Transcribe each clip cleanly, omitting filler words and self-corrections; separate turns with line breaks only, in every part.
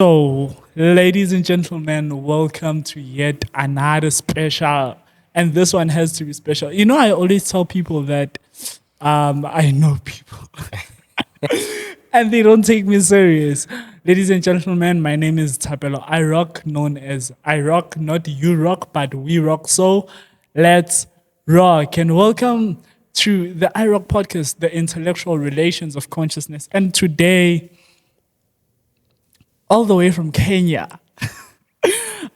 So, ladies and gentlemen, welcome to yet another special. And this one has to be special. You know, I always tell people that I know people and they don't take me serious. Ladies and gentlemen, my name is Tapelo IroC, known as IroC, not you rock, but we rock. So, let's rock. And welcome to the IroC podcast, the intellectual relations of consciousness. And today, all the way from Kenya,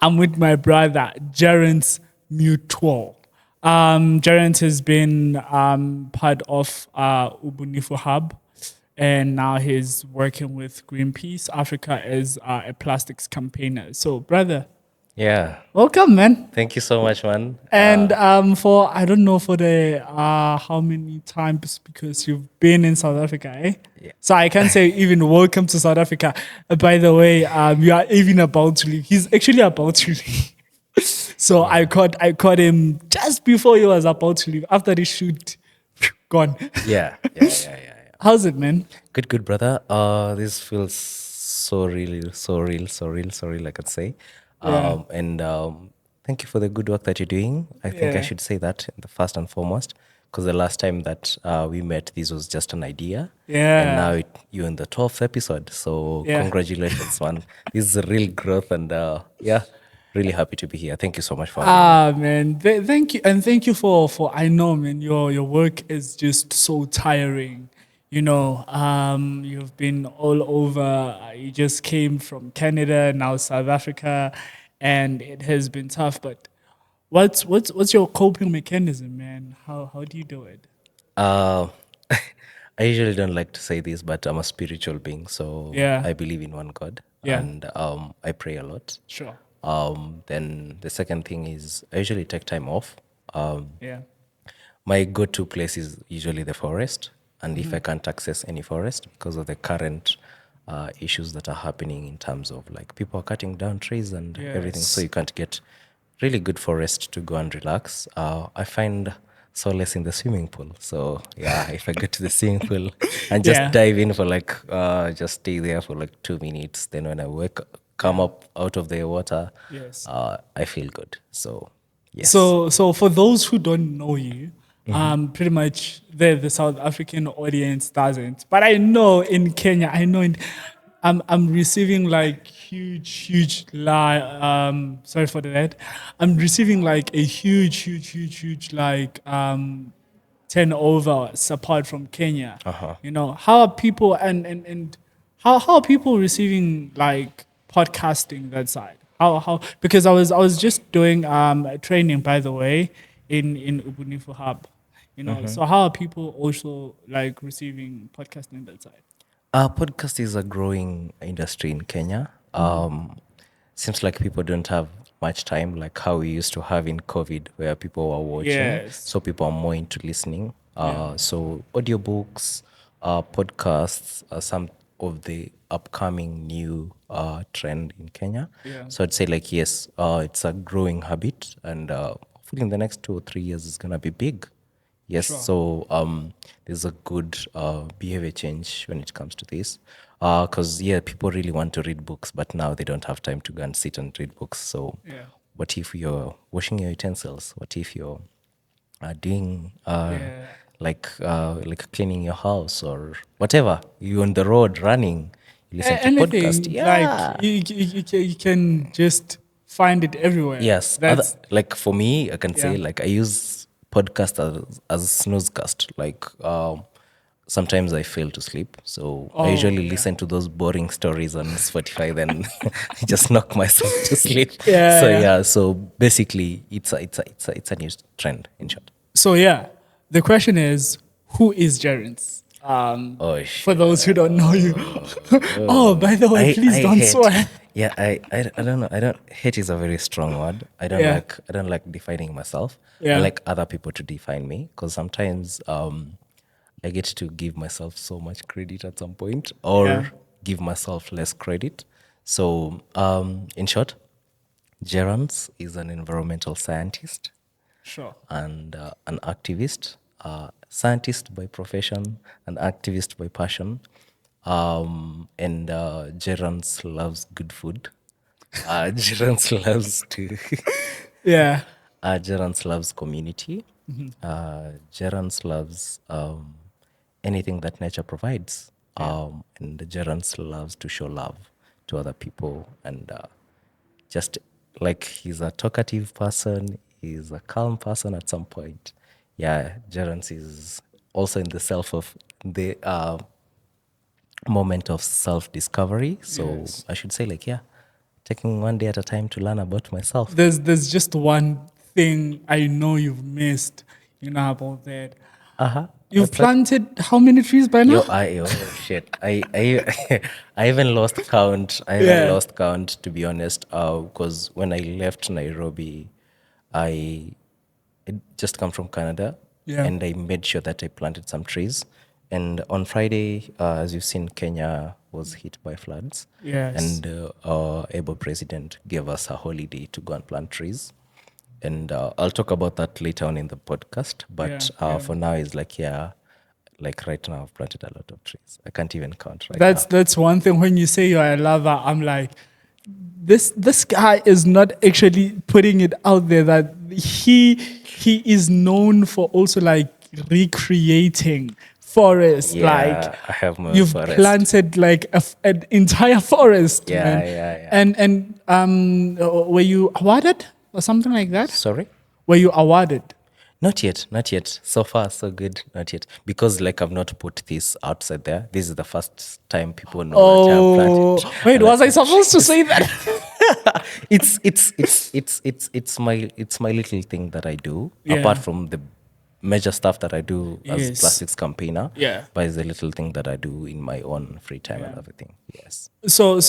I'm with my brother, Gerance Mutwol. Gerance has been part of Ubunifu Hub, and now he's working with Greenpeace Africa as a plastics campaigner. So, brother,
Yeah,
welcome, man.
thank you so much, man.
And for I don't know for the how many times because you've been in South Africa, eh?
Yeah.
So I can't say even welcome to South Africa. By the way, you are even about to leave. He's actually about to leave. So I caught him just before he was about to leave. After the shoot, gone.
Yeah.
How's it, man?
Good, brother. This feels so real, I could say.
Yeah.
And thank you for the good work that you're doing. I think I
Yeah.
should say that the first and foremost, because the last time that we met, this was just an idea. And now
Yeah.
you're in the 12th episode. So
Yeah.
congratulations, man. This is a real growth, and yeah, really happy to be here. Thank you so much for having me.
Man, thank you, and thank you for. I know, man, your work is just so tiring. You know, you've been all over. You just came from Canada, now South Africa, and it has been tough. But what's your coping mechanism, man? How do you do it?
Uh, I usually don't like to say this, but I'm a spiritual being, so
Yeah,
I believe in one God,
yeah,
and I pray a lot.
sure,
Then the second thing is I usually take time off.
yeah,
My go-to place is usually the forest, and if I can't access any forest because of the current issues that are happening in terms of like people are cutting down trees and everything, so
yes,
you can't get really good forest to go and relax. I find solace in the swimming pool. So yeah, if I go to the swimming pool and just
yeah,
dive in for like just stay there for like 2 minutes, then when I come
yeah,
up out of the water,
yes.
I feel good. So yes.
So for those who don't know you, pretty much the South African audience doesn't. But I know in Kenya, I'm receiving like huge sorry for that. I'm receiving like a huge like turnover support from Kenya.
Uh-huh.
You know, how are people and how are people receiving like podcasting that side? How because I was just doing a training by the way in Ubunifu Hub. You know, so how are people also like receiving podcasting that side?
Podcast is a growing industry in Kenya. Seems like people don't have much time, like how we used to have in COVID, where people were watching.
Yes.
So people are more into listening.
Yeah.
So audiobooks, podcasts are some of the upcoming new trend in Kenya.
Yeah.
So I'd say like yes, it's a growing habit, and hopefully in the next 2 or 3 years it's gonna be big. Yes,
Sure.
so there's a good behavior change when it comes to this. Because, yeah, people really want to read books, but now they don't have time to go and sit and read books. So,
Yeah.
what if you're washing your utensils? What if you're doing
Yeah.
like cleaning your house or whatever? You're on the road running, you listen to podcast.
Anything like
Yeah.
you can just find it everywhere.
Yes,
That's
like for me, I can
yeah.
say like I use podcast as a snoozecast. Like sometimes I fail to sleep, so I
Oh
usually
yeah.
listen to those boring stories on Spotify. Then I just knock myself to sleep.
Yeah,
So
yeah.
yeah, so basically, it's a new trend in short.
So yeah, the question is, who is Gerance?
Oh
For
shit.
those who don't know you. Oh, by the way, please
I
don't
hate.
swear.
Yeah, I don't know. I don't hate is a very strong word.
Yeah,
I don't like defining myself. I
yeah,
like other people to define me because sometimes I get to give myself so much credit at some point
yeah.
or give myself less credit. So in short, Gerance is an environmental scientist
Sure.
and an activist, scientist by profession, an activist by passion. And Gerance loves good food. Gerance loves to.
Yeah.
Gerance loves community. Gerance loves anything that nature provides.
Yeah.
And Gerance loves to show love to other people. And just like he's a talkative person, he's a calm person at some point. Yeah, Gerance is also in the self of the moment of self-discovery. So
Yes.
I should say, like, yeah, taking one day at a time to learn about myself.
There's just one thing I know you've missed, about that.
Uh-huh.
You've
What's that?
planted how many trees by now?
Oh shit. I even lost count. I even
Yeah.
lost count, to be honest. Because when I left Nairobi, I just come from Canada,
Yeah.
and I made sure that I planted some trees. And on Friday, as you've seen, Kenya was hit by floods,
Yes.
and our able president gave us a holiday to go and plant trees. And I'll talk about that later on in the podcast.
Yeah.
But
Yeah.
for now, it's like, yeah, like right now, I've planted a lot of trees. I can't even count right
That's
now.
that's one thing. When you say you're a lover, I'm like, this guy is not actually putting it out there that he is known for also like recreating forests. Like
Yeah, I have my own
you've
forest.
planted like an entire forest,
Yeah,
man.
yeah, yeah.
And were you awarded or something like that?
Sorry?
Were you awarded?
Not yet, not yet. So far, so good, not yet. Because like I've not put this outside there. This is the first time people know that I have
Oh,
planted
wait,
a lot
was I
of
supposed to
trees.
say that?
It's my little thing that I do.
Yeah.
Apart from the major stuff that I do as
Yes.
plastics campaigner.
Yeah.
But it's a little thing that I do in my own free time and
Yeah.
everything. Yes.
So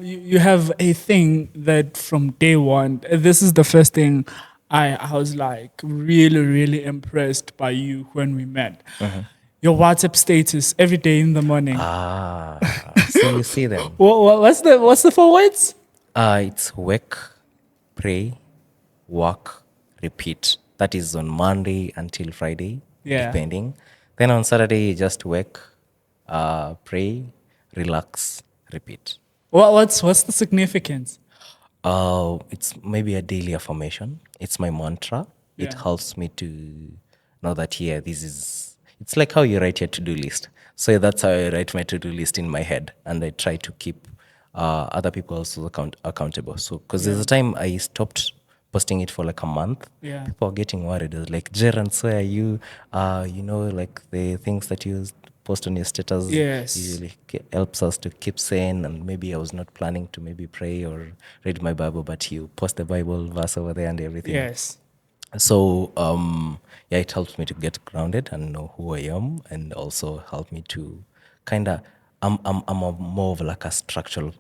you have a thing that from day one. This is the first thing I was like really impressed by you when we met. Your WhatsApp status every day in the morning.
So you see them.
What's the four words?
It's wake, pray, work, repeat. That is on Monday until Friday,
Yeah.
depending. Then on Saturday, you just wake, pray, relax, repeat.
What's the significance?
It's maybe a daily affirmation. It's my mantra. It
Yeah.
helps me to know that, yeah, this is, it's like how you write your to-do list. So that's how I write my to-do list in my head. And I try to keep other people also accountable. So, because there's a time I stopped posting it for like a month.
Yeah.
People are getting worried. They're like, Gerance, where are you? Like the things that you post on your status
Yes.
usually helps us to keep sane. And maybe I was not planning to maybe pray or read my Bible, but you post the Bible verse over there and everything.
Yes.
So yeah, it helps me to get grounded and know who I am, and also help me to kind of I'm a more of like a structural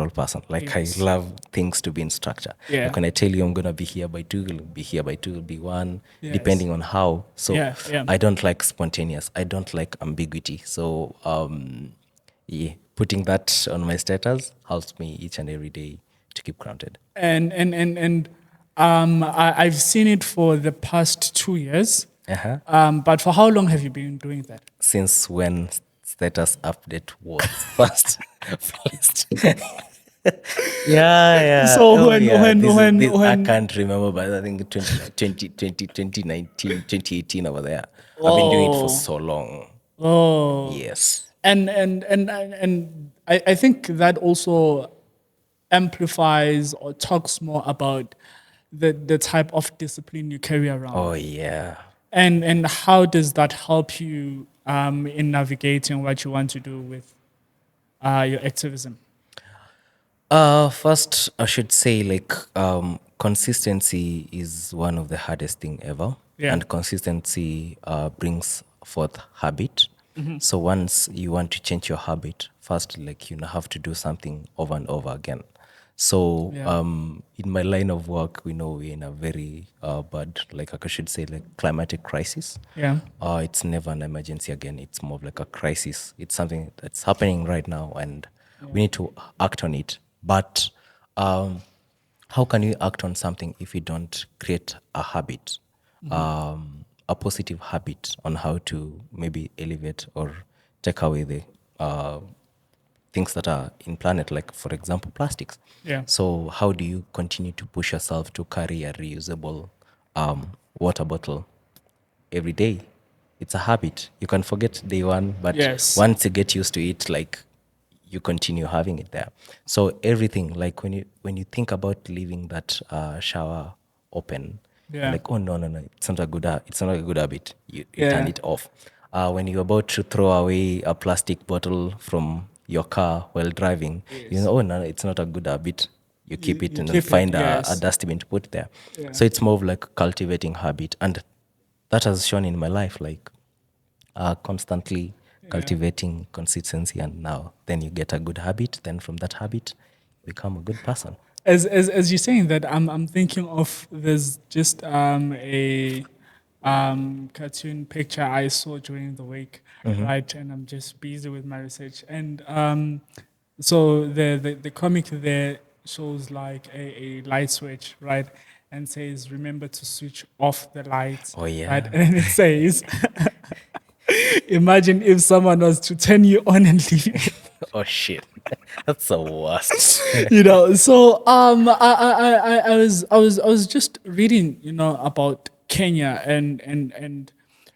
person. Like
Yes.
I love things to be in structure.
Yeah.
Like when I tell you I'm gonna be here by 2, I'll be here by 2, it'll be 1,
Yes.
depending on how. So
Yeah, yeah.
I don't like spontaneous. I don't like ambiguity. So yeah, putting that on my status helps me each and every day to keep grounded.
And I've seen it for the past 2 years.
Uh-huh.
But for how long have you been doing that?
Since when status update was first. first. Yeah.
So when-
I can't remember, but I think 2019, over there. I've been doing it for so long.
Oh,
Yes.
and I think that also amplifies or talks more about the type of discipline you carry around.
Oh, yeah.
And how does that help you in navigating what you want to do with your activism?
First, I should say, like, consistency is one of the hardest thing ever.
Yeah.
And consistency brings forth habit. So once you want to change your habit, first, like, you have to do something over and over again. So
Yeah.
in my line of work, we know we're in a very bad, like I should say, like climatic crisis.
Yeah.
It's never an emergency again. It's more of like a crisis. It's something that's happening right now, and we need to act on it. But how can you act on something if you don't create a habit, a positive habit on how to maybe elevate or take away things that are in planet, like for example plastics.
Yeah.
So how do you continue to push yourself to carry a reusable water bottle every day? It's a habit. You can forget day one, but
Yes.
once you get used to it, like you continue having it there. So everything, like when you think about leaving that shower open, you're
Yeah.
like, oh no, it's not a it's not a good habit. You turn
Yeah.
it off. When you're about to throw away a plastic bottle from your car while driving, you
Yes.
know, oh no, it's not a good habit. You keep it
You
and then
keep it.
find a
Yes.
dustbin to put there.
Yeah.
So it's more of like cultivating habit, and that has shown in my life, like constantly
Yeah.
cultivating consistency, and now then you get a good habit. Then from that habit, you become a good person.
As you're saying that, I'm thinking of there's just a cartoon picture I saw during the week, right? And I'm just busy with my research, and so the comic there shows like a light switch, right? And says, "Remember to switch off the lights,"
Oh
right?
yeah.
And then it says, "Imagine if someone was to turn you on and leave you."
Oh shit, that's the worst.
So I was just reading, about Kenya and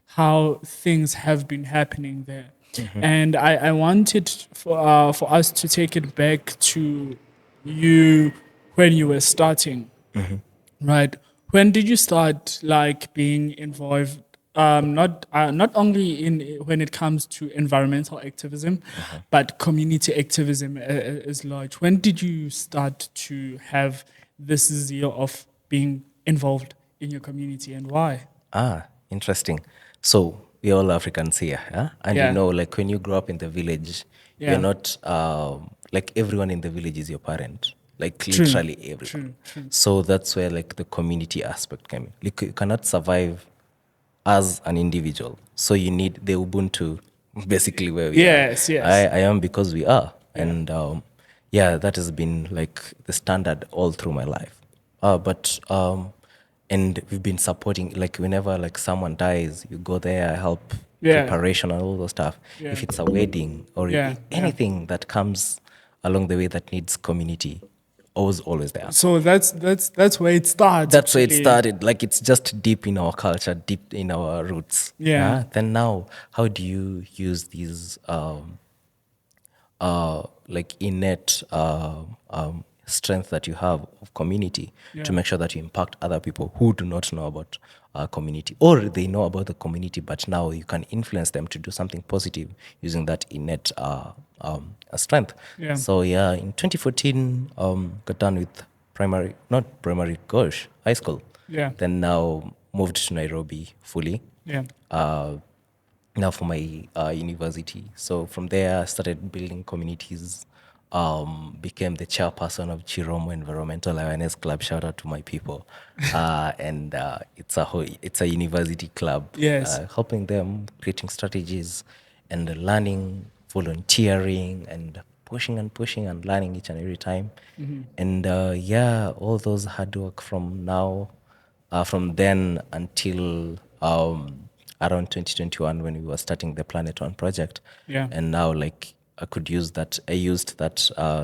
how things have been happening there, and I wanted for us to take it back to you when you were starting. Right. When did you start like being involved? Not only in when it comes to environmental activism, but community activism is large. When did you start to have this zeal of being involved in your community, and why?
Interesting. So we're all Africans here, huh? And
Yeah.
like when you grow up in the village, you're
Yeah.
not like everyone in the village is your parent, like
True.
literally everyone.
True.
So that's where like the community aspect came in. Like you cannot survive as an individual, so you need the Ubuntu, basically where we are.
Yes. Yes.
I am because we are,
Yeah.
and yeah, that has been like the standard all through my life. But and we've been supporting, like whenever like someone dies, you go there, help
Yeah.
preparation and all those stuff.
Yeah.
If it's a wedding or
Yeah. Yeah.
anything that comes along the way that needs community, always there.
So that's where it starts
That's where it
actually.
started. Like it's just deep in our culture, deep in our roots.
Yeah.
Then now, how do you use these like innate strength that you have of community to
Yeah.
make sure that you impact other people who do not know about community, or they know about the community, but now you can influence them to do something positive using that innate strength.
Yeah.
So yeah, in 2014, got done with not primary, gosh, high school.
Yeah.
Then now moved to Nairobi fully
Yeah.
now for my university. So from there, I started building communities. Became the chairperson of Chiromo Environmental Awareness Club. Shout out to my people, and it's a university club,
Yes.
helping them creating strategies and learning, volunteering, and pushing and learning each and every time. And yeah, all those hard work from then until around 2021 when we were starting the Planet One project.
Yeah.
And now, like, I used that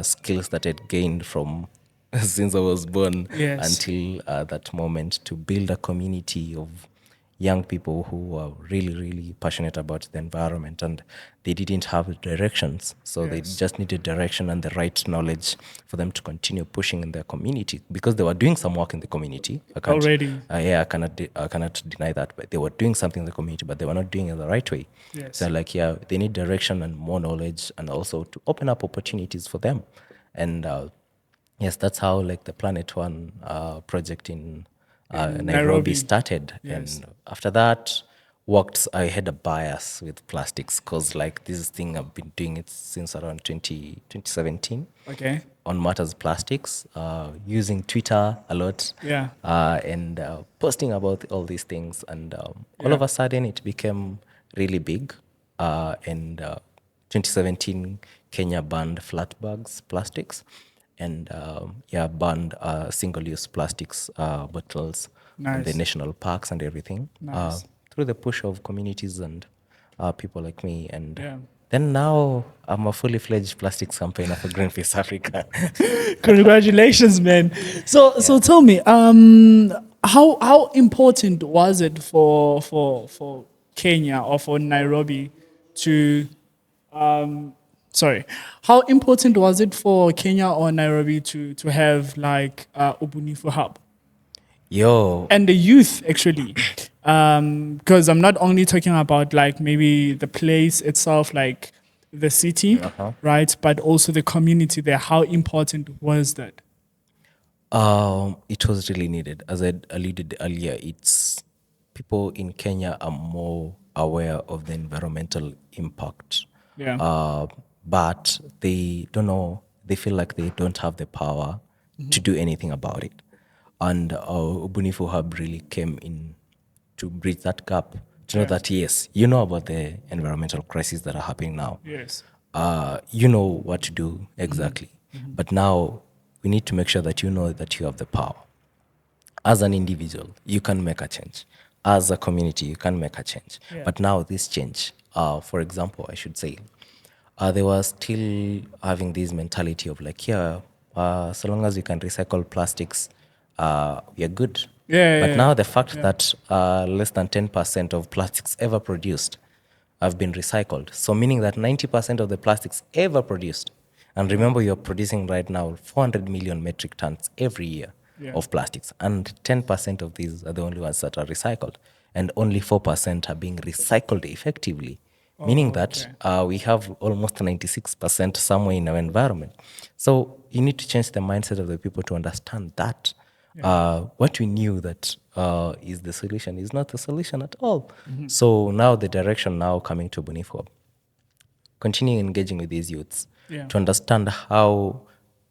skills that I'd gained from since I was born
Yes.
until that moment to build a community of young people who are really, really passionate about the environment, and they didn't have directions. So they
Yes.
just needed direction and the right knowledge for them to continue pushing in their community, because they were doing some work in the community.
Already.
Yeah, I cannot deny that. But they were doing something in the community, but they were not doing it the right way.
Yes.
So like, yeah, they need direction and more knowledge, and also to open up opportunities for them. And yes, that's how like the Planet One project in
In
Nairobi
Nairobi.
started.
Yes.
And after that, I had a bias with plastics, because like this thing I've been doing it since around 2017
Okay.
on matters plastics, using Twitter a lot,
Yeah.
and posting about all these things. And all
Yeah.
of a sudden, it became really big. And 2017, Kenya banned flat bags, plastics, and yeah, banned single-use plastics bottles from the
Nice.
national parks and everything.
Nice.
Through the push of communities and people like me, and
Yeah.
Then now I'm a fully fledged plastics campaigner for Greenpeace Africa.
Congratulations, man. So tell me, how important was it for Kenya or for Nairobi to, sorry, how important was it for Kenya or Nairobi to have like Ubunifu Hub
Yo,
and the youth actually? Because I'm not only talking about like maybe the place itself, like the city, right, but also the community there. How important was that?
it was really needed. As I alluded earlier, it's people in Kenya are more aware of the environmental impact,
Yeah.
but they don't know. They feel like they don't have the power to do anything about it. And Ubunifu Hub really came in to bridge that gap. To know
Yeah.
that yes, you know about the environmental crises that are happening now.
Yes.
You know what to do exactly. But now we need to make sure that you know that you have the power. As an individual, you can make a change. As a community, you can make a change.
Yeah.
But now this change, for example, I should say, they were still having this mentality of like, yeah, so long as you can recycle plastics, we are good.
Yeah,
But
yeah,
now the fact that less than 10% of plastics ever produced have been recycled. So meaning that 90% of the plastics ever produced, and remember you're producing right now 400 million metric tons every year
Yeah.
of plastics, and 10% of these are the only ones that are recycled, and only 4% are being recycled effectively. Meaning that
okay.
we have almost 96% somewhere in our environment. So you need to change the mindset of the people to understand that what we knew that is the solution is not the solution at all. So now the direction now coming to Bonifor, continue engaging with these youths
Yeah.
to understand how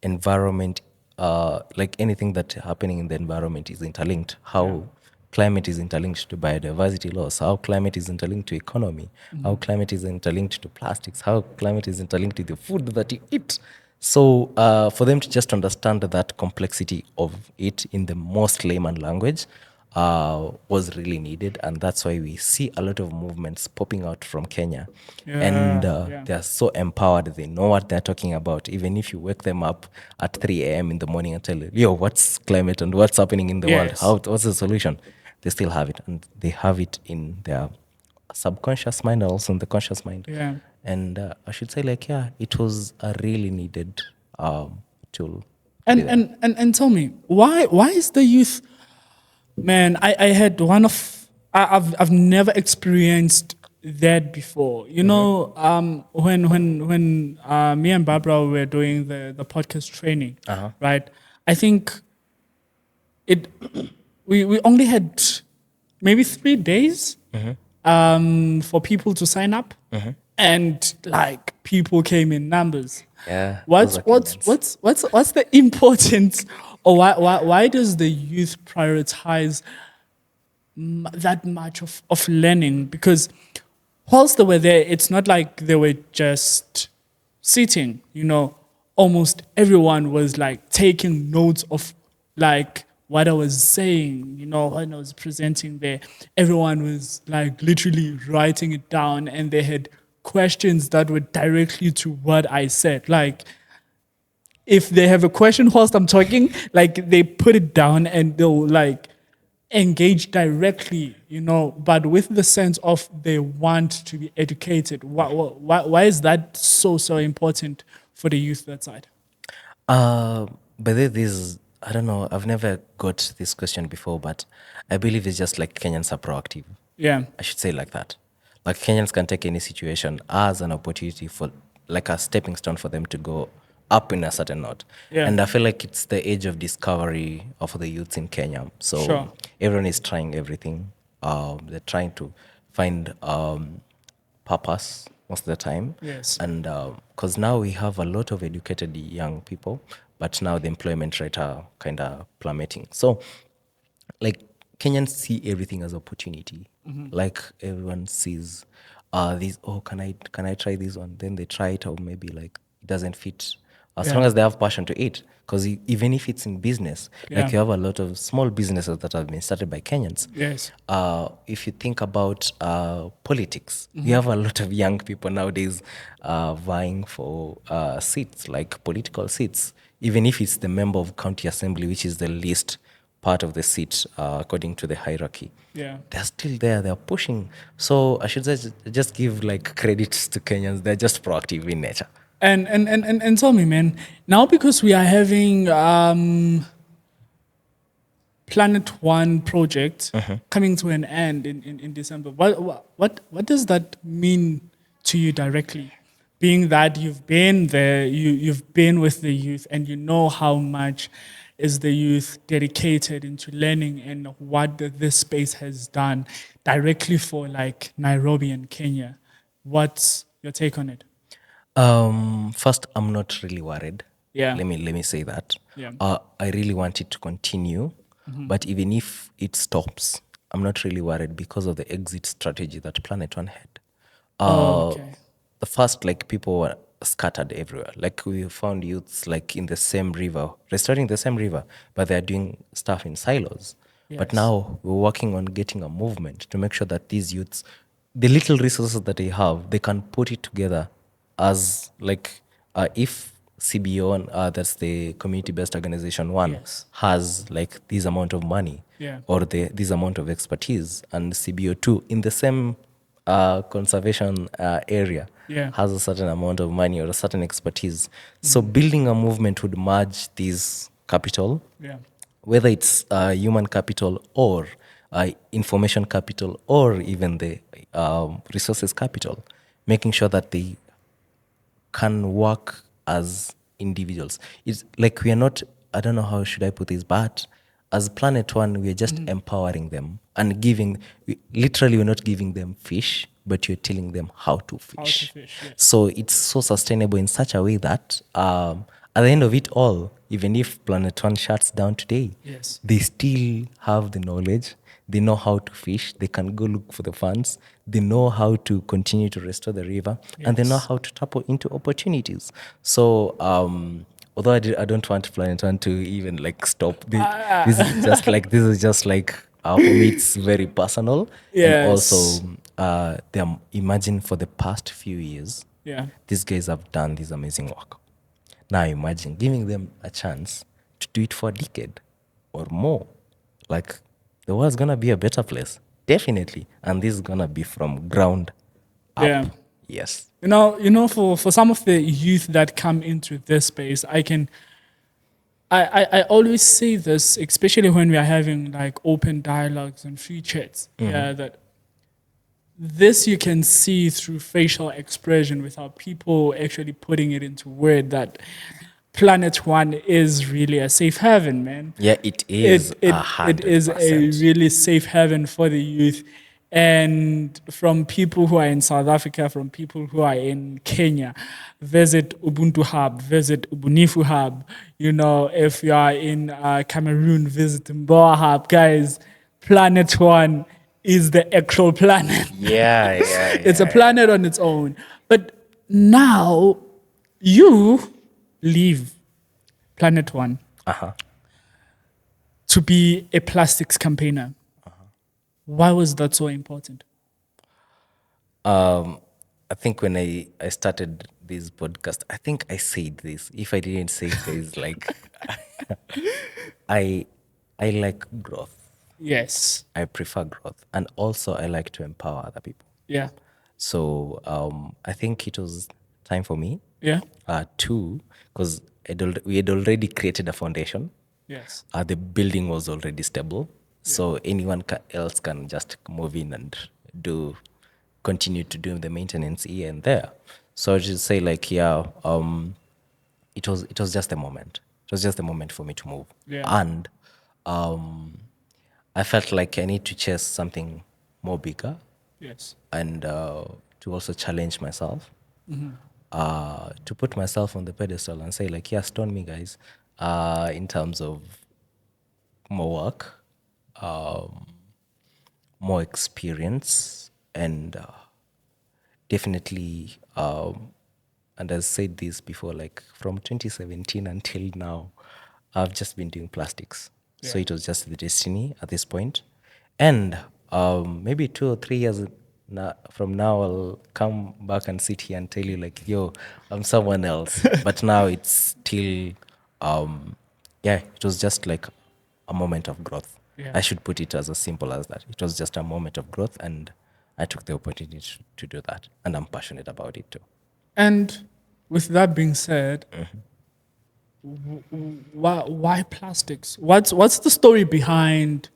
environment, like anything that's happening in the environment is interlinked, how climate is interlinked to biodiversity loss, how climate is interlinked to economy, how climate is interlinked to plastics, how climate is interlinked to the food that you eat. So for them to just understand that complexity of it in the most layman language was really needed, and that's why we see a lot of movements popping out from Kenya, and
Yeah.
they are so empowered. They know what they're talking about. Even if you wake them up at 3 a.m. in the morning and tell them, "Yo, what's climate and what's happening in the world?
Yes.
What's the solution?" They still have it, and they have it in their subconscious mind and also in the conscious mind.
Yeah.
And I should say, like, yeah, it was a really needed tool to be
And
there.
and tell me, why is the youth, man, I had one of I've never experienced that before. You know, when me and Barbara were doing the podcast training, right? I think it we only had maybe 3 days for people to sign up, and like people came in numbers.
Yeah, those
What's
are
what's
Kenyans.
what's what's what's the importance, or why does the youth prioritize that much of learning? Because whilst they were there, it's not like they were just sitting, you know, almost everyone was like taking notes of like what I was saying, you know, when I was presenting there. Everyone was like literally writing it down, and they had questions that were directly to what I said. Like, if they have a question whilst I'm talking, like they put it down and they'll like engage directly, you know, but with the sense of they want to be educated. Why is that so important for the youth that side?
But this, I don't know, I've never got this question before, but I believe it's just like Kenyans are proactive.
Yeah.
I should say like that. Like Kenyans can take any situation as an opportunity for, like a stepping stone for them to go up in a certain note.
Yeah.
And I feel like it's the age of discovery of the youths in Kenya. So
Sure.
everyone is trying everything. They're trying to find purpose most of the time.
Yes.
And because now we have a lot of educated young people, but now the employment rate are kind of plummeting. So like Kenyans see everything as opportunity. Like everyone sees these, oh, can I try this one? Then they try it, or maybe like it doesn't fit as long
Yeah.
as they have passion to it. Because even if it's in business,
Yeah.
like you have a lot of small businesses that have been started by Kenyans.
Yes.
If you think about politics, we have a lot of young people nowadays vying for seats, like political seats, even if it's the member of county assembly, which is the least part of the seat according to the hierarchy.
Yeah.
They're still there. They're pushing. So I should say, just give like credits to Kenyans. They're just proactive in nature.
And tell me, man, now because we are having Planet One project coming to an end in December, what does that mean to you directly? Being that you've been there, you've been with the youth, and you know how much is the youth dedicated into learning and what this space has done directly for like Nairobi and Kenya. What's your take on it?
First, I'm not really worried.
Yeah.
Let me say that.
Yeah.
I really want it to continue, but even if it stops, I'm not really worried because of the exit strategy that Planet One had.
Okay.
The first, like people were scattered everywhere. Like we found youths like in the same river, restoring the same river, but they're doing stuff in silos. But
Yes.
now we're working on getting a movement to make sure that these youths, the little resources that they have, they can put it together as like if CBO, that's the community-based organization one,
Yes.
has like this amount of money
Yeah.
or this amount of expertise, and CBO2 in the same conservation area
Yeah.
has a certain amount of money or a certain expertise. So building a movement would merge this capital,
Yeah.
whether it's human capital or information capital or even the resources capital, making sure that they can work as individuals. It's like we are not, I don't know how should I put this, but as Planet One, we are just empowering them and giving, literally, we're not giving them fish, but you're telling them how to
How to
fish.
fish, yes.
So it's so sustainable in such a way that at the end of it all, even if Planet One shuts down today,
Yes.
they still have the knowledge. They know how to fish. They can go look for the funds. They know how to continue to restore the river, and they know
Yes.
how to tap into opportunities. So, although I don't want Planet One to even like stop, this is just like for me, it's very personal, and also
Yes.
imagine for the past few years,
Yeah.
these guys have done this amazing work. Now imagine giving them a chance to do it for a decade or more. Like the world's gonna be a better place, definitely, and this is gonna be from ground up.
Yeah.
Yes.
For some of the youth that come into this space, I always say this, especially when we are having like open dialogues and free chats. Yeah, that this you can see through facial expression without people actually putting it into word that Planet One is really a safe haven, man.
Yeah, it
it
is
it it is a
100%.
really safe haven for the youth, and from people who are in South Africa, from people who are in Kenya, visit Ubuntu Hub, visit Ubunifu Hub. If you are in Cameroon, visit Mboa Hub. Guys, Planet One is the actual planet.
Yeah,
It's a planet on its own. But now you leave Planet One to be a plastics campaigner. Why was that so important?
I think when I started this podcast, I think I said this. If I didn't say this, like I I like growth.
Yes.
I prefer growth, and also I like to empower other people.
Yeah.
So I think it was time for me
Yeah.
to, because we had already created a foundation.
Yes.
The building was already stable, so anyone else can just move in and continue to do the maintenance here and there. So I should say, like, yeah, it was just a moment. It was just a moment for me to move,
Yeah.
and I felt like I need to chase something more bigger
Yes.
and to also challenge myself, to put myself on the pedestal and say, like, yeah, stone me, guys, in terms of more work, more experience, and definitely and I said this before, like from 2017 until now, I've just been doing plastics. So
Yeah.
it was just the destiny at this point. And maybe 2 or 3 years from now, I'll come back and sit here and tell you, like, yo, I'm someone else. But now it's still, yeah, it was just like a moment of growth.
Yeah.
I should put it as simple as that. It was just a moment of growth, and I took the opportunity to do that. And I'm passionate about it too.
And with that being said, why plastics? What's the story behind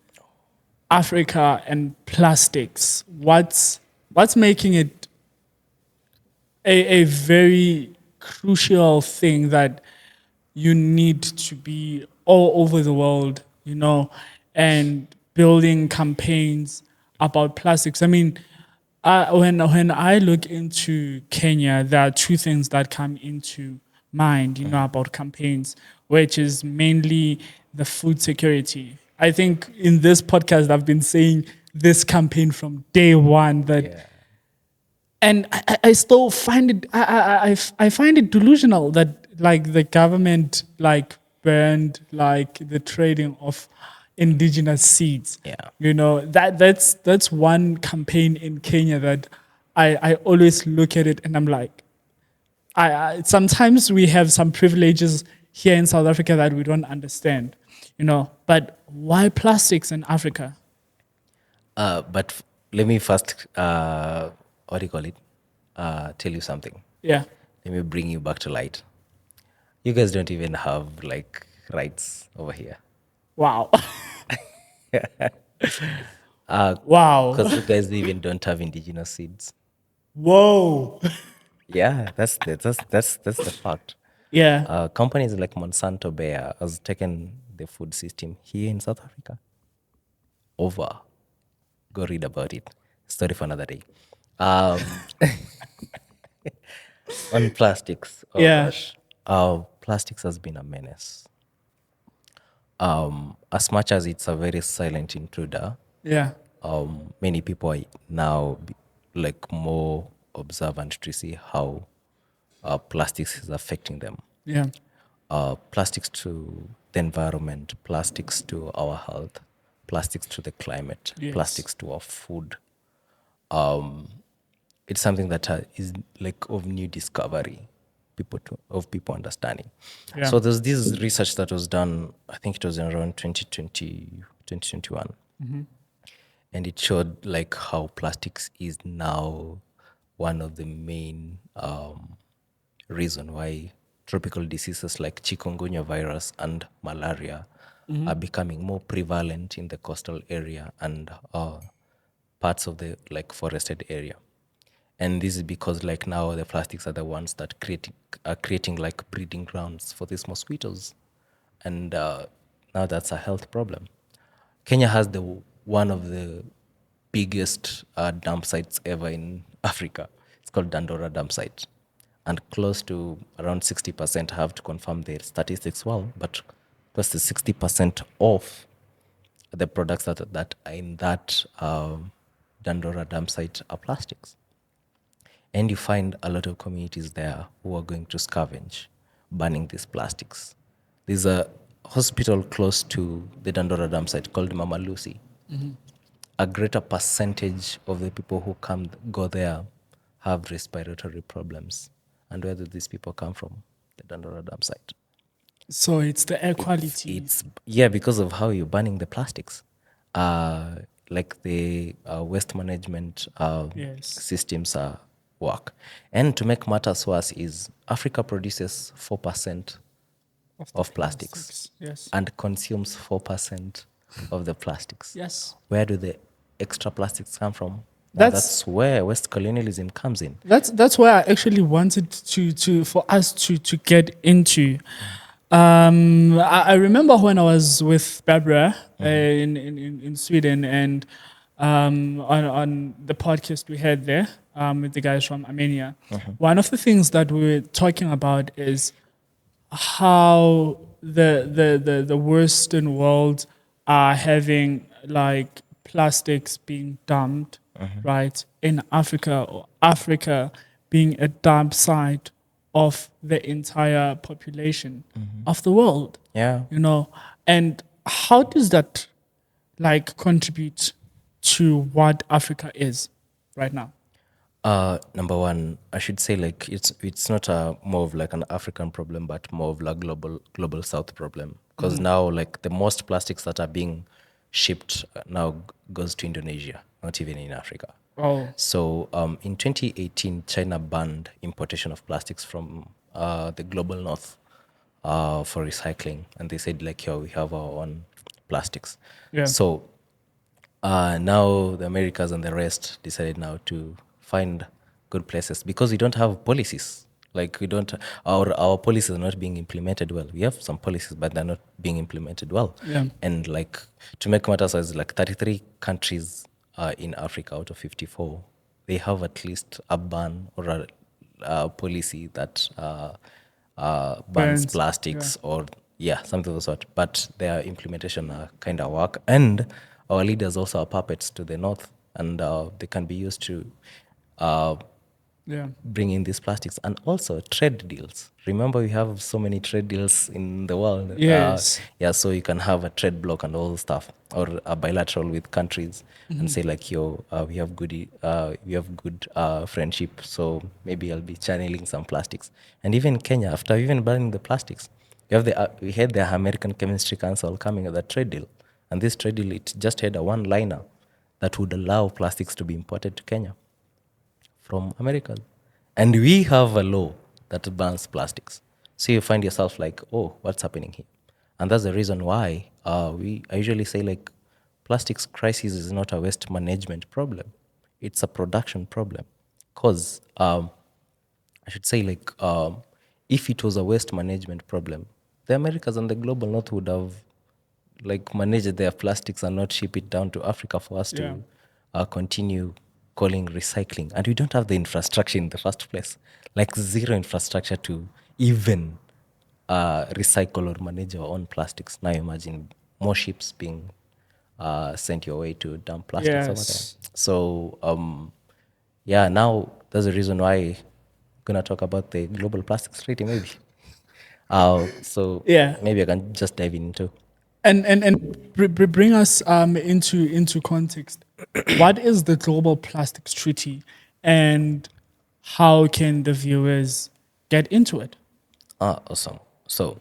Africa and plastics? What's making it a very crucial thing that you need to be all over the world, and building campaigns about plastics? I mean, when I look into Kenya, there are two things that come into mind, about campaigns, which is mainly the food security. I think in this podcast, I've been saying this campaign from day one that,
Yeah.
and I still find it, I find it delusional that like the government like banned like the trading of indigenous seeds.
Yeah.
That's one campaign in Kenya that I always look at it and I'm like, I sometimes we have some privileges here in South Africa that we don't understand, but why plastics in Africa?
But let me first, what do you call it? Tell you something.
Yeah.
Let me bring you back to light. You guys don't even have like rights over here.
Wow. Wow.
Because you guys even don't have indigenous seeds.
Whoa.
Yeah, that's the fact.
Yeah.
Companies like Monsanto Bayer has taken the food system here in South Africa over. Go read about it. Story for another day. Um, on plastics, oh
Yeah.
gosh, plastics has been a menace. As much as it's a very silent intruder,
Yeah.
many people are now like more observant to see how plastics is affecting them.
Yeah.
Plastics to the environment, plastics to our health, plastics to the climate,
Yes.
plastics to our food. It's something that is like of new discovery, of people understanding.
Yeah.
So there's this research that was done, I think it was in around 2020, 2021. And it showed like how plastics is now one of the main reason why tropical diseases like chikungunya virus and malaria are becoming more prevalent in the coastal area and parts of the like forested area. And this is because like now the plastics are the ones that are creating like breeding grounds for these mosquitoes, and now that's a health problem. Kenya has the one of the biggest dump sites ever in Africa. It's called Dandora dump site, and close to around 60%, have to confirm the statistics well, but close to 60% of the products that are in that Dandora dump site are plastics. And you find a lot of communities there who are going to scavenge, burning these plastics. There's a hospital close to the Dandora dam site called Mama Lucy. A greater percentage of the people who go there have respiratory problems. And where do these people come from? The Dandora dam site.
So it's the air quality.
It's yeah, because of how you're burning the plastics. Like the waste management
Yes.
systems work. And to make matters worse is Africa produces 4%
the
of plastics
Yes.
and consumes 4% of the plastics.
Yes.
Where do the extra plastics come from? Now
That's
that's where West colonialism comes in.
that's where I actually wanted to for us to get into. I remember when I was with Barbara in Sweden, and on the podcast we had there with the guys from Armenia. One of the things that we were talking about is how the Western world are having like plastics being dumped, right, in Africa, or Africa being a dump site of the entire population of the world.
Yeah.
You know, and how does that like contribute to what Africa is right now?
Number one, I should say like it's not a more of like an African problem, but more of like global South problem. Because now like the most plastics that are being shipped now goes to Indonesia, not even in Africa.
Oh,
So in 2018, China banned importation of plastics from the global north for recycling, and they said like, "Yo, we have our own plastics."
yeah,
So now the Americas and the rest decided now to find good places because we don't have policies. Like we don't, our policies are not being implemented well. We have some policies, but they're not being implemented well.
Yeah.
And like to make matters worse, like 33 countries in Africa out of 54, they have at least a ban or a policy that bans
Burns.
plastics or yeah, something of the sort. But their implementation kind of work, and our leaders also are puppets to the north, and they can be used to
Yeah.
bring in these plastics and also trade deals. Remember, we have so many trade deals in the world.
Yes.
Yeah, so you can have a trade block and all the stuff, or a bilateral with countries, and say like, "Yo, we have good friendship. So maybe I'll be channeling some plastics." And even Kenya, after even banning the plastics, we had the American Chemistry Council coming at the trade deal, and this trade deal it just had a one-liner that would allow plastics to be imported to Kenya from America. And we have a law that bans plastics. So you find yourself like, oh, what's happening here? And that's the reason why I usually say like plastics crisis is not a waste management problem. It's a production problem. Because I should say like if it was a waste management problem, the Americas and the global north would have like manage their plastics and not ship it down to Africa for us
Yeah.
to continue calling recycling. And we don't have the infrastructure in the first place, like zero infrastructure to even recycle or manage our own plastics. Now imagine more ships being sent your way to dump plastics over there.
Yes.
So yeah, now there's a reason why I'm gonna talk about the global plastics treaty maybe. So
Yeah.
maybe I can just dive into.
And bring us into context. What is the Global Plastics Treaty, and how can the viewers get into it?
Awesome. So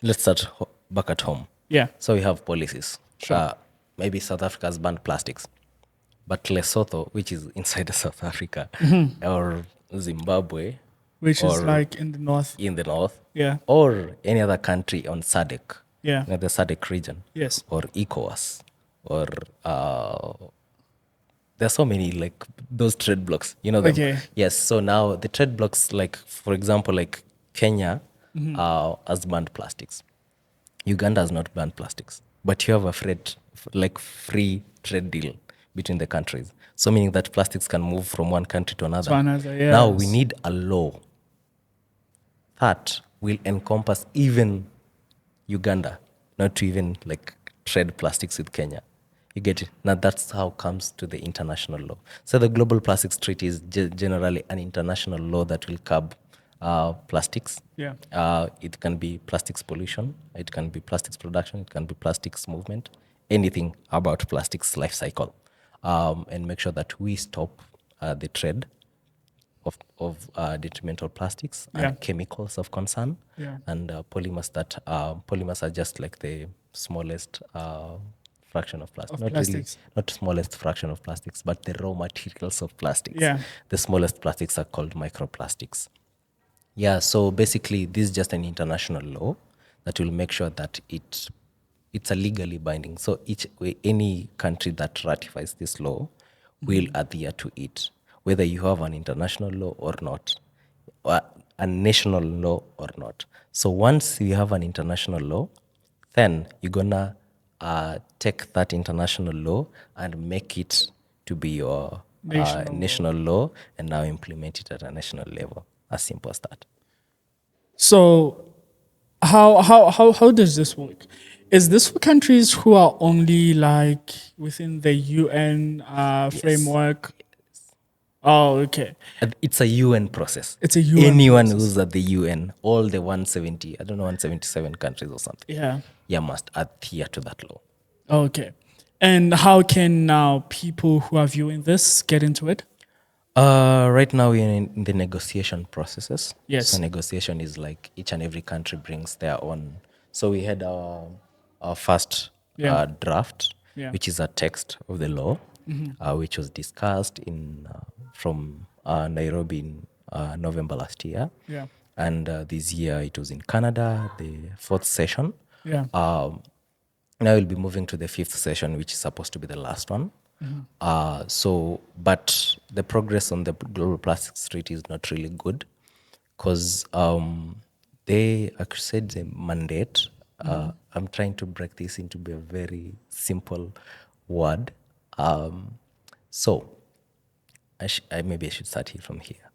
let's start back at home.
Yeah.
So we have policies.
Sure.
Maybe South Africa has banned plastics, but Lesotho, which is inside South Africa, or Zimbabwe,
Which is
or
like in the north.
in the north,
Yeah.
or any other country on SADC,
Yeah.
the SADC region,
Yes.
or ECOWAS, or there's so many like those trade blocks, you know them.
Okay.
Yes. So now the trade blocks, like for example, like Kenya has banned plastics. Uganda has not banned plastics, but you have a free trade deal between the countries. So meaning that plastics can move from one country to another.
To another,
Now we
yes.
need a law that will encompass even Uganda, not to even like trade plastics with Kenya. You get it? Now that's how it comes to the international law. So the Global Plastics Treaty is generally an international law that will curb plastics.
Yeah.
It can be plastics pollution, it can be plastics production, it can be plastics movement, anything about plastics life cycle, and make sure that we stop the trade of detrimental plastics and
Yeah.
chemicals of concern,
Yeah.
and polymers polymers are just like the smallest fraction of plastic.
Of
Not
plastics.
really, not smallest fraction of plastics, but the raw materials of plastics.
Yeah.
The smallest plastics are called microplastics. Yeah, so basically, this is just an international law that will make sure that it's a legally binding. So any country that ratifies this law will adhere to it, whether you have an international law or not, or a national law or not. So once you have an international law, then you're gonna take that international law and make it to be your
National law.
national law, and now implement it at a national level. As simple as that.
So how does this work? Is this for countries who are only like within the UN framework? Oh, okay.
And it's a UN process.
It's a UN
Anyone
process.
who's at the UN, all the 170, I don't know, 177 countries or something,
Yeah.
yeah, must adhere to that law.
Okay. And how can now people who are viewing this get into it?
Right now we're in the negotiation processes. So
Yes.
negotiation is like each and every country brings their own. So we had our first
Yeah.
draft,
Yeah.
which is a text of the law, which was discussed in from Nairobi in November last year.
Yeah.
And this year it was in Canada, the fourth session.
Yeah.
Now we'll be moving to the fifth session, which is supposed to be the last one. But the progress on the global plastics treaty is not really good because they said the mandate. I'm trying to break this into a very simple word. So maybe I should start here from here.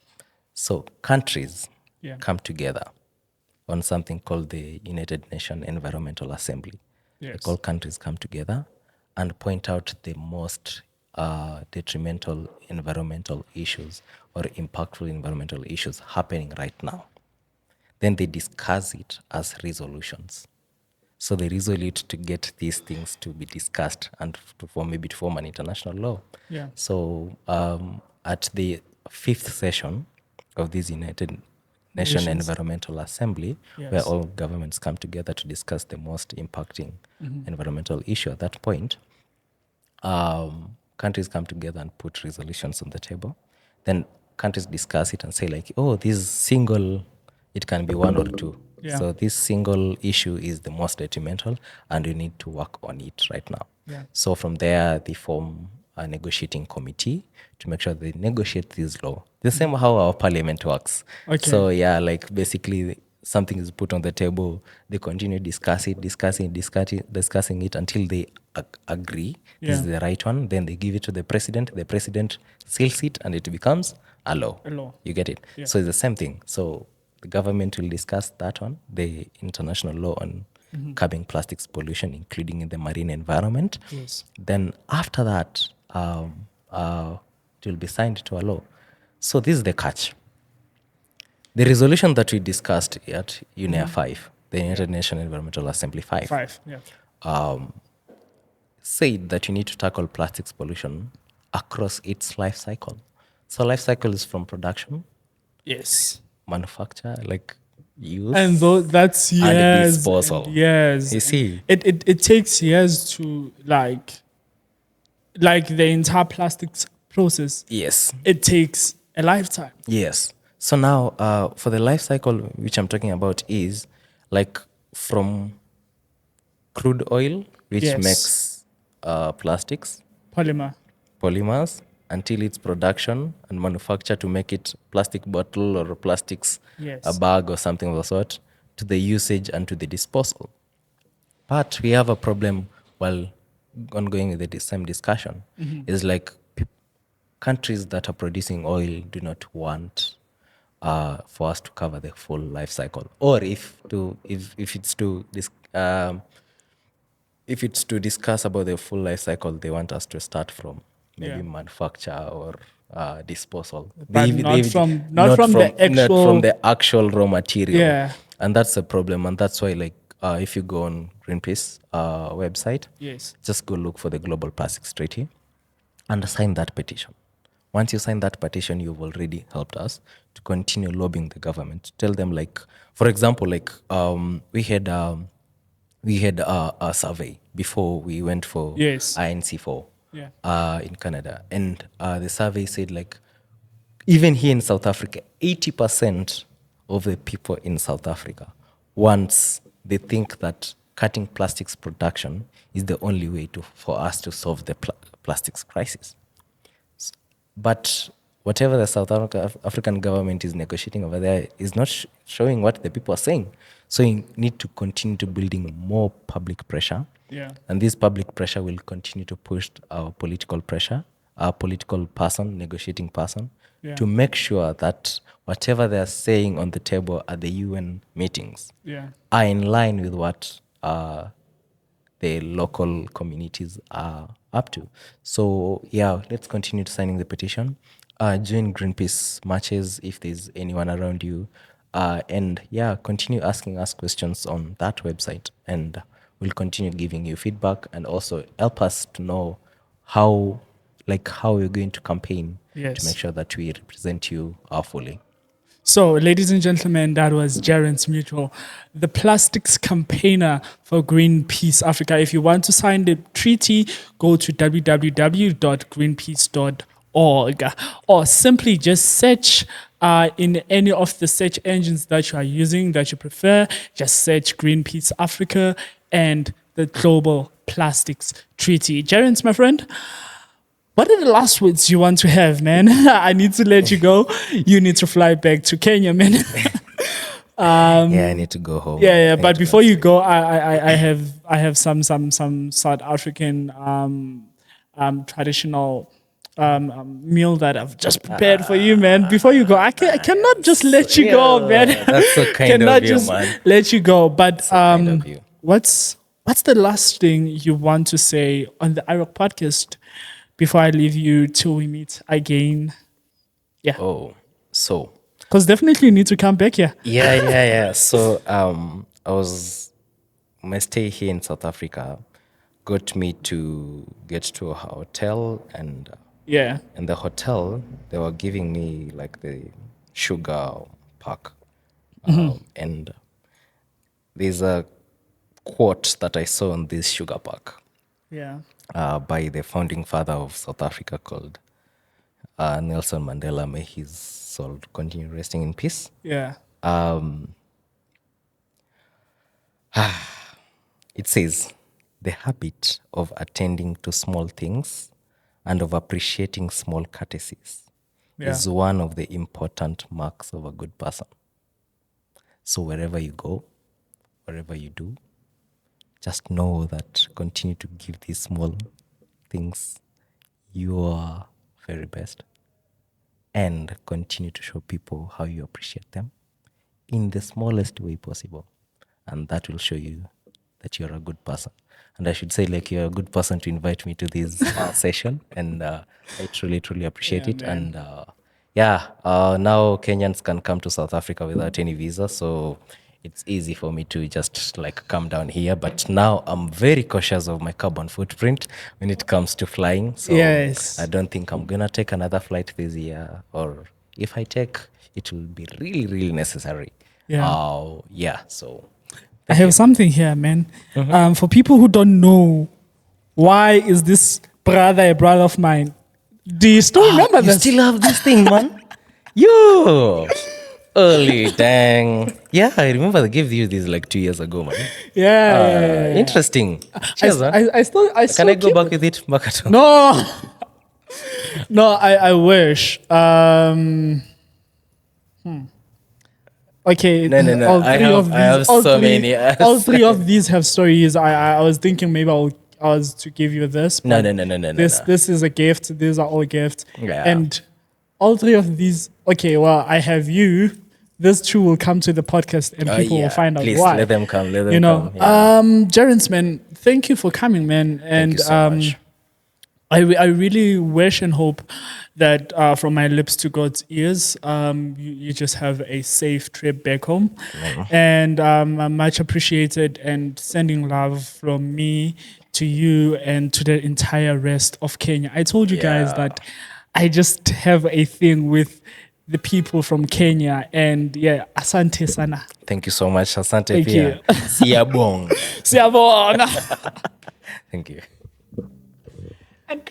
So countries
Yeah.
come together on something called the United Nations Environmental Assembly.
Yes.
Like all countries come together and point out the most detrimental environmental issues or impactful environmental issues happening right now. Then they discuss it as resolutions. So they resolute to get these things to be discussed and to form maybe to form an international law.
Yeah.
So at the fifth session of this United Nations
Nations.
Environmental Assembly,
Yes.
where all governments come together to discuss the most impacting environmental issue at that point, countries come together and put resolutions on the table. Then countries discuss it and say like, oh, this single, it can be one or two.
Yeah.
So this single issue is the most detrimental and we need to work on it right now.
Yeah.
So from there, they form a negotiating committee to make sure they negotiate this law. The same how our parliament works.
Okay.
So yeah, like basically something is put on the table, they continue discussing it until they agree this is
Yeah.
the right one. Then they give it to the president seals it and it becomes a law.
A law.
You get it?
Yeah.
So it's the same thing. So the government will discuss that one, the international law on curbing plastics pollution, including in the marine environment.
Yes.
Then after that, it will be signed to a law. So this is the catch. The resolution that we discussed at UNEA 5, the United Nations Environmental Assembly 5,
5. Yeah.
said that you need to tackle plastics pollution across its life cycle. So life cycle is from production,
Yes.
manufacture, like use,
And that's
and
years.
disposal.
And years.
You see?
It takes years to like the entire plastics process.
Yes.
It takes a lifetime.
Yes. So now, for the life cycle, which I'm talking about, is like from crude oil, which
Yes.
makes plastics,
Polymer.
polymers, until its production and manufacture to make it plastic bottle or plastics,
Yes.
a bag or something of the sort, to the usage and to the disposal. But we have a problem while ongoing with the same discussion. Is like countries that are producing oil do not want for us to cover the full life cycle, or if it's to discuss about the full life cycle, they want us to start from maybe
Yeah.
manufacture or disposal.
But not from the
not
actual-
from the actual raw material.
Yeah.
And that's the problem, and that's why like if you go on Greenpeace website,
Yes.
just go look for the Global Plastics Treaty and sign that petition. Once you sign that petition, you've already helped us to continue lobbying the government. Tell them, like, for example, like we had a survey before we went for
Yes.
INC4
Yeah.
in Canada, and the survey said like even here in South Africa, 80% of the people in South Africa they think that cutting plastics production is the only way for us to solve the plastics crisis. But whatever the African government is negotiating over there is not showing what the people are saying. So you need to continue to building more public pressure.
Yeah.
And this public pressure will continue to push our political pressure, our political person, negotiating person,
Yeah.
to make sure that whatever they're saying on the table at the UN meetings
Yeah.
are in line with what the local communities are up to. So yeah, let's continue to signing the petition. Join Greenpeace marches if there's anyone around you. And yeah, continue asking us questions on that website. And we'll continue giving you feedback and also help us to know how we're going to campaign to
Yes.
make sure that we represent you fully.
So, ladies and gentlemen, that was Gerance Mutwol, the plastics campaigner for Greenpeace Africa. If you want to sign the treaty, go to www.greenpeace.org or simply just search in any of the search engines that you are using, that you prefer. Just search Greenpeace Africa and the Global Plastics Treaty. Gerance, my friend, what are the last words you want to have, man? I need to let you go. You need to fly back to Kenya, man.
Yeah, I need to go home.
Yeah. But before you go, I have some South African traditional meal that I've just prepared for you, man. Before you go, I cannot just let you go, man.
That's so kind
Cannot
of you,
just
man.
let you go. But
kind of you.
what's the last thing you want to say on the IroC podcast before I leave you till we meet again? Yeah.
Oh, so
Because definitely you need to come back here.
yeah. So my stay here in South Africa got me to get to a hotel, and
Yeah.
in the hotel they were giving me like the sugar pack, and there's a quote that I saw on this sugar pack
Yeah.
by the founding father of South Africa called Nelson Mandela. May his soul continue resting in peace.
Yeah.
It says, the habit of attending to small things and of appreciating small courtesies
Yeah.
is one of the important marks of a good person. So wherever you go, wherever you do, just know that continue to give these small things your very best and continue to show people how you appreciate them in the smallest way possible. And that will show you that you're a good person. And I should say, like, you're a good person to invite me to this session. And I truly, truly appreciate
Yeah,
it.
man.
And now Kenyans can come to South Africa without any visa. So it's easy for me to just like come down here. But now I'm very cautious of my carbon footprint when it comes to flying. So
Yes.
I don't think I'm going to take another flight this year. Or if I take, it will be really, really necessary.
Yeah.
So
I have something here, man. For people who don't know, why is this brother a brother of mine? Do you still remember
you
this?
still have this thing, man? Yo! Early, dang. Yeah, I remember I gave you this like 2 years ago, man.
Yeah.
Interesting. Cheers, man.
I still
Can I go
keep
back
it.
with it? Back at home?
No. No, I wish. Okay.
No.
All
I
three of
have
these, all
so
three,
many.
all three of these have stories. I was thinking maybe I was to give you this.
No.
but This is a gift. These are all gifts.
Yeah.
And all three of these. Okay. Well, I have you. These two will come to the podcast and people will find out
Please,
why.
let them come. Let them
You know,
come. Yeah.
Gerance, man, thank you for coming, man. And
Thank you so much.
I really wish and hope that from my lips to God's ears, you just have a safe trip back home. And much appreciated, and sending love from me to you and to the entire rest of Kenya. I told you guys
Yeah.
that I just have a thing with the people from Kenya, and yeah, asante sana.
Thank you so much. Asante
Thank
pia.
you.
Siyabong.
Siyabonga.
Thank you.
And